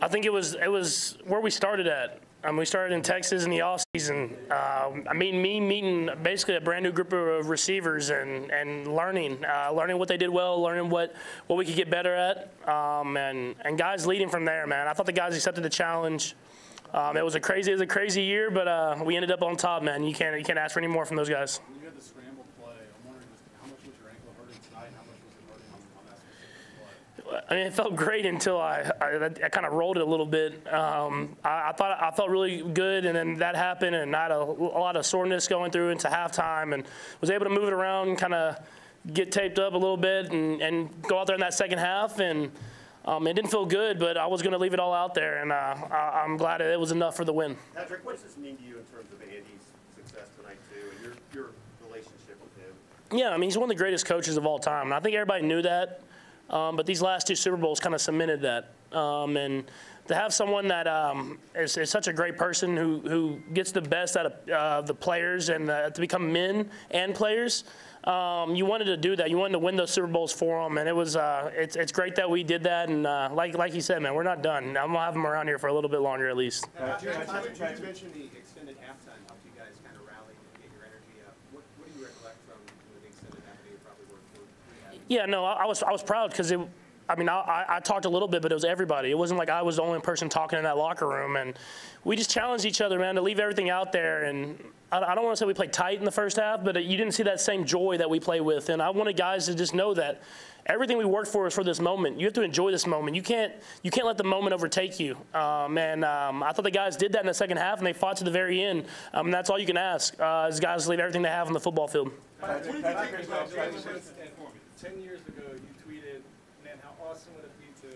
I think it was where we started at. We started in Texas in the offseason. Meeting basically a brand new group of receivers and learning what they did well, learning what we could get better at, and guys leading from there, man. I thought the guys accepted the challenge. It was a crazy year, but we ended up on top, man. You can't ask for any more from those guys. When you had the scramble play, I'm wondering just how much was your ankle hurting tonight, and how much was it hurting on that specific play? I mean, it felt great until I kind of rolled it a little bit. I felt really good, and then that happened, and I had a lot of soreness going through into halftime, and was able to move it around and kind of get taped up a little bit and go out there in that second half. And it didn't feel good, but I was going to leave it all out there, and I'm glad it was enough for the win. Patrick, what does this mean to you in terms of Andy's success tonight, too, and your relationship with him? Yeah, I mean, he's one of the greatest coaches of all time, and I think everybody knew that. But these last two Super Bowls kind of cemented that. And to have someone that is such a great person who gets the best out of the players and to become men and players, you wanted to do that. You wanted to win those Super Bowls for them, and it was it's great that we did that. And like you said, man, we're not done. I'm gonna have them around here for a little bit longer at least. You mentioned the extended halftime helped you guys kind of rally and get your energy up. What do you recollect from the extended halftime? You probably worked for. Yeah, no, I was proud because I talked a little bit, but it was everybody. It wasn't like I was the only person talking in that locker room, and we just challenged each other, man, to leave everything out there. And I don't want to say we played tight in the first half, but you didn't see that same joy that we play with. And I wanted guys to just know that everything we worked for is for this moment. You have to enjoy this moment. You can't let the moment overtake you. I thought the guys did that in the second half, and they fought to the very end. And that's all you can ask is guys leave everything they have on the football field. 10 years ago, you tweeted, man, how awesome would it be to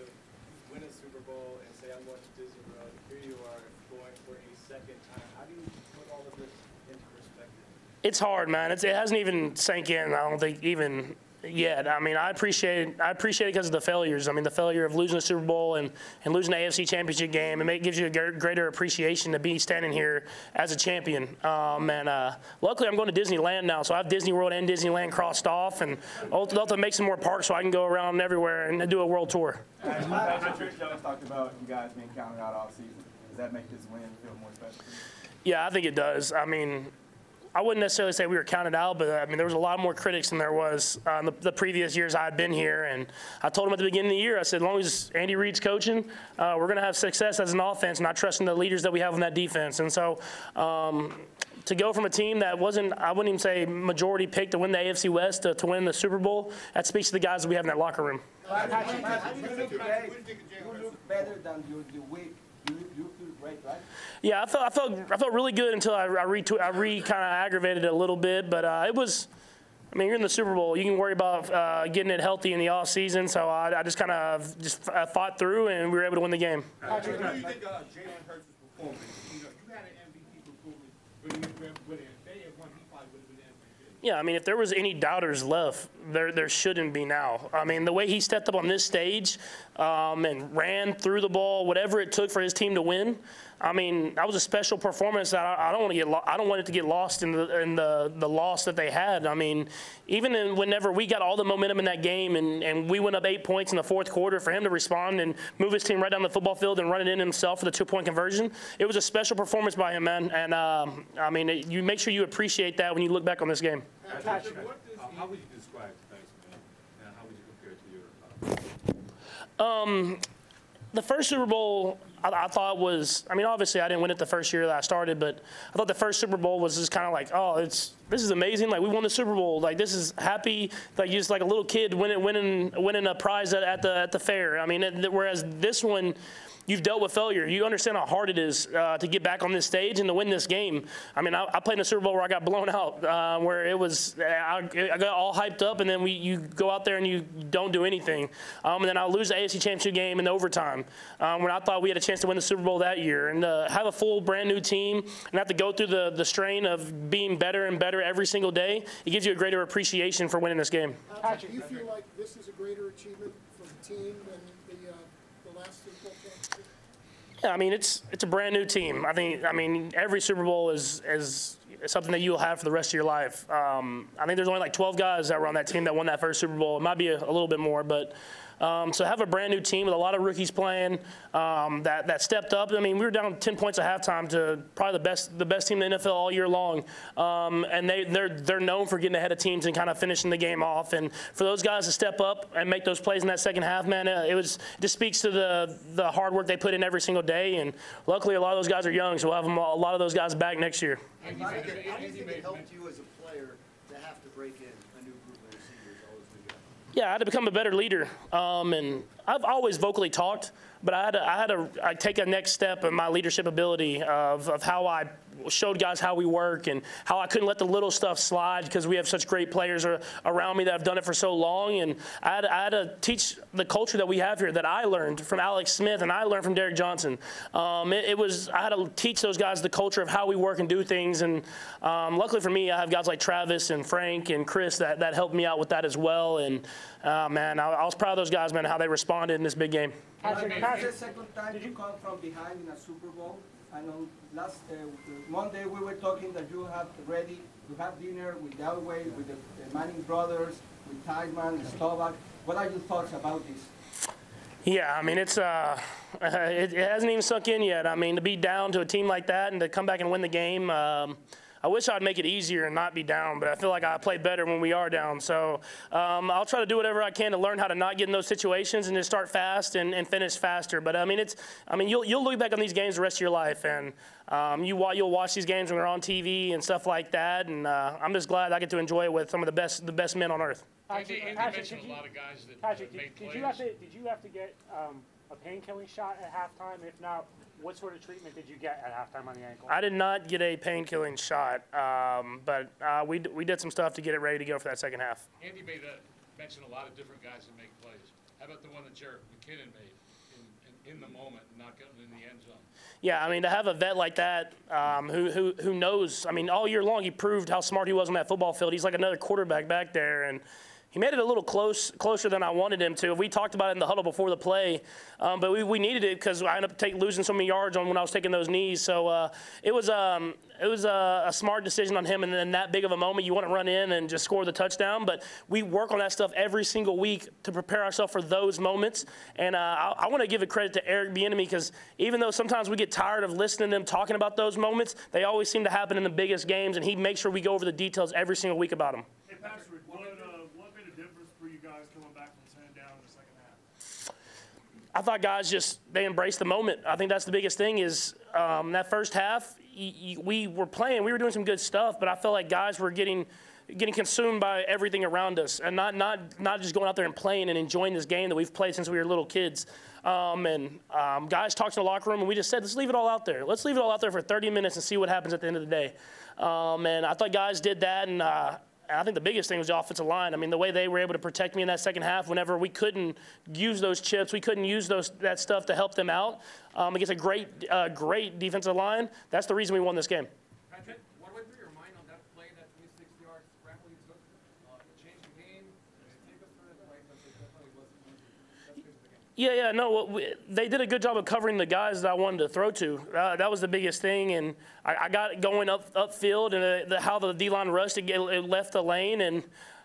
win a Super Bowl and say, I'm going to Disney World. Here you are going for a second time. How do you put all of this into perspective? It's hard, man. It hasn't even sank in, I don't think, even yet. I mean, I appreciate it because of the failures. I mean, the failure of losing the Super Bowl and losing the AFC Championship game, it gives you a greater appreciation to be standing here as a champion. Luckily, I'm going to Disneyland now, so I have Disney World and Disneyland crossed off, and I'll have to make some more parks so I can go around everywhere and do a world tour. Patrick Jones talked about you guys being counted out all season. Does that make this win feel more special? Yeah, I think it does. I mean, I wouldn't necessarily say we were counted out, but I mean there was a lot more critics than there was the previous years I had been here. And I told them at the beginning of the year, I said, as long as Andy Reid's coaching, we're going to have success as an offense, and I trust in the leaders that we have on that defense. And so to go from a team that wasn't, I wouldn't even say majority picked to win the AFC West to win the Super Bowl, that speaks to the guys that we have in that locker room. How do you think today you look better than the week? You feel great, right? Yeah, I felt really good until I kind of aggravated it a little bit, but it was. I mean, you're in the Super Bowl. You can worry about getting it healthy in the off season. So I just kind of fought through, and we were able to win the game. How do you think Jalen Hurts' performance? You had an MVP performance, but if they had won, he probably would have been MVP. Yeah, I mean, if there was any doubters left, there shouldn't be now. I mean, the way he stepped up on this stage and ran through the ball, whatever it took for his team to win. I mean, that was a special performance that I don't want it to get lost in the loss that they had. I mean, even whenever we got all the momentum in that game and we went up 8 points in the fourth quarter, for him to respond and move his team right down the football field and run it in himself for the 2-point conversion, it was a special performance by him, man. And I mean, you make sure you appreciate that when you look back on this game. Patrick, how would you describe tonight's win, and how would you compare it to your The first Super Bowl I thought was, I mean, obviously I didn't win it the first year that I started, but I thought the first Super Bowl was just kind of like, oh, this is amazing. Like, we won the Super Bowl. Like, this is happy. Like, just like a little kid winning a prize at the fair. I mean, whereas this one, you've dealt with failure. You understand how hard it is to get back on this stage and to win this game. I mean, I played in a Super Bowl where I got blown out, where it was I got all hyped up, and then you go out there and you don't do anything. And then I lose the AFC Championship game in overtime, when I thought we had a chance to win the Super Bowl that year. And have a full brand new team and have to go through the strain of being better and better every single day, it gives you a greater appreciation for winning this game. Patrick, do you feel like this is a greater achievement for the team than the last Super Bowl championship? Yeah, I mean, it's a brand new team. I mean, every Super Bowl is something that you'll have for the rest of your life. I think there's only like 12 guys that were on that team that won that first Super Bowl. It might be a little bit more, but So have a brand new team with a lot of rookies playing that stepped up. I mean, we were down 10 points at halftime to probably the best team in the NFL all year long, and they're known for getting ahead of teams and kind of finishing the game off. And for those guys to step up and make those plays in that second half, man, it just speaks to the hard work they put in every single day. And luckily, a lot of those guys are young, so we'll have a lot of those guys back next year. How do you think it helped you as a player to have to break in a new group of receivers all this weekend? Yeah, I had to become a better leader, and I've always vocally talked, but I had to take a next step in my leadership ability of how I showed guys how we work and how I couldn't let the little stuff slide because we have such great players around me that have done it for so long. And I had to teach the culture that we have here that I learned from Alex Smith and I learned from Derek Johnson. I had to teach those guys the culture of how we work and do things. And luckily for me, I have guys like Travis and Frank and Chris that helped me out with that as well. And man, I was proud of those guys, man, how they responded in this big game. Patrick, the second time you come from behind in a Super Bowl. I know last Monday we were talking that you have ready to have dinner with Elway, with the Manning brothers, with Teichman and Stovak. What are your thoughts about this? Yeah, I mean, it hasn't even sunk in yet. I mean, to be down to a team like that and to come back and win the game, I wish I'd make it easier and not be down, but I feel like I play better when we are down. So I'll try to do whatever I can to learn how to not get in those situations and just start fast and finish faster. But I mean, you'll look back on these games the rest of your life, and you'll watch these games when they're on TV and stuff like that. And I'm just glad I get to enjoy it with some of the best men on earth. Patrick, a lot of guys that made plays. Did you have to get a pain-killing shot at halftime? If not, what sort of treatment did you get at halftime on the ankle? I did not get a pain-killing shot, but we did some stuff to get it ready to go for that second half. Andy mentioned a lot of different guys that make plays. How about the one that Jarrett McKinnon made in the moment, not getting in the end zone? Yeah, I mean, to have a vet like that who knows, I mean, all year long he proved how smart he was on that football field. He's like another quarterback back there, and he made it a little closer than I wanted him to. We talked about it in the huddle before the play, but we needed it because I ended up losing so many yards when I was taking those knees. So it was a smart decision on him, and in that big of a moment, you want to run in and just score the touchdown. But we work on that stuff every single week to prepare ourselves for those moments. And I want to give a credit to Eric Bieniemy because even though sometimes we get tired of listening to them talking about those moments, they always seem to happen in the biggest games, and he makes sure we go over the details every single week about them. Hey, Patrick, what made a difference for you guys coming back from 10 down in the second half? I thought guys they embraced the moment. I think that's the biggest thing is that first half, we were playing, we were doing some good stuff, but I felt like guys were getting consumed by everything around us and not just going out there and playing and enjoying this game that we've played since we were little kids. Guys talked in the locker room, and we just said, let's leave it all out there. Let's leave it all out there for 30 minutes and see what happens at the end of the day. And I thought guys did that, and I think the biggest thing was the offensive line. I mean, the way they were able to protect me in that second half whenever we couldn't use those chips, we couldn't use that stuff to help them out against a great defensive line. That's the reason we won this game. Patrick, what went through your mind on that play, that 26-yard scramble you took? It changed the game. Take us through that play because it definitely was one of the best plays of the game. Yeah, no, they did a good job of covering the guys that I wanted to throw to. That was the biggest thing, and I got it going upfield, and how the D-line rushed, it left the lane, and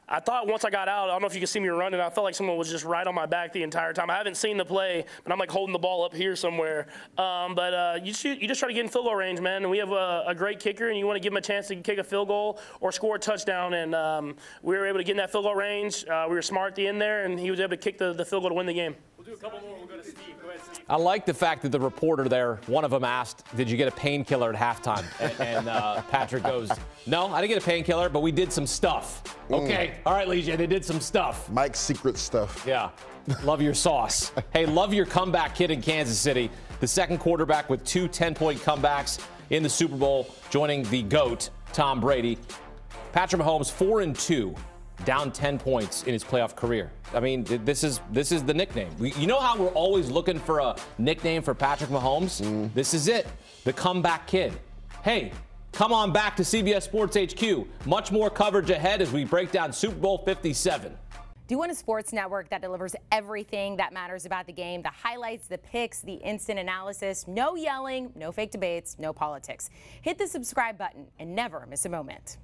I thought once I got out, I don't know if you can see me running, I felt like someone was just right on my back the entire time. I haven't seen the play, but I'm like holding the ball up here somewhere. You just try to get in field goal range, man, and we have a great kicker, and you want to give him a chance to kick a field goal or score a touchdown, and we were able to get in that field goal range. We were smart at the end there, and he was able to kick the field goal to win the game. We'll do a couple more. We'll go to Steve. Go ahead, Steve. I like the fact that the reporter there, one of them asked, did you get a painkiller at halftime? And Patrick goes, no, I didn't get a painkiller, but we did some stuff. Okay, all right, Legion, they did some stuff. Mike's secret stuff. Yeah, love your sauce. Hey, love your comeback kid in Kansas City. The second quarterback with 2 10-point comebacks in the Super Bowl, joining the GOAT, Tom Brady. Patrick Mahomes, 4-2. Down 10 points in his playoff career. I mean, this is the nickname. You know how we're always looking for a nickname for Patrick Mahomes? This is it, the comeback kid. Hey, come on back to CBS Sports HQ. Much more coverage ahead as we break down Super Bowl 57. Do you want a sports network that delivers everything that matters about the game? The highlights, the picks, the instant analysis, no yelling, no fake debates, no politics. Hit the subscribe button and never miss a moment.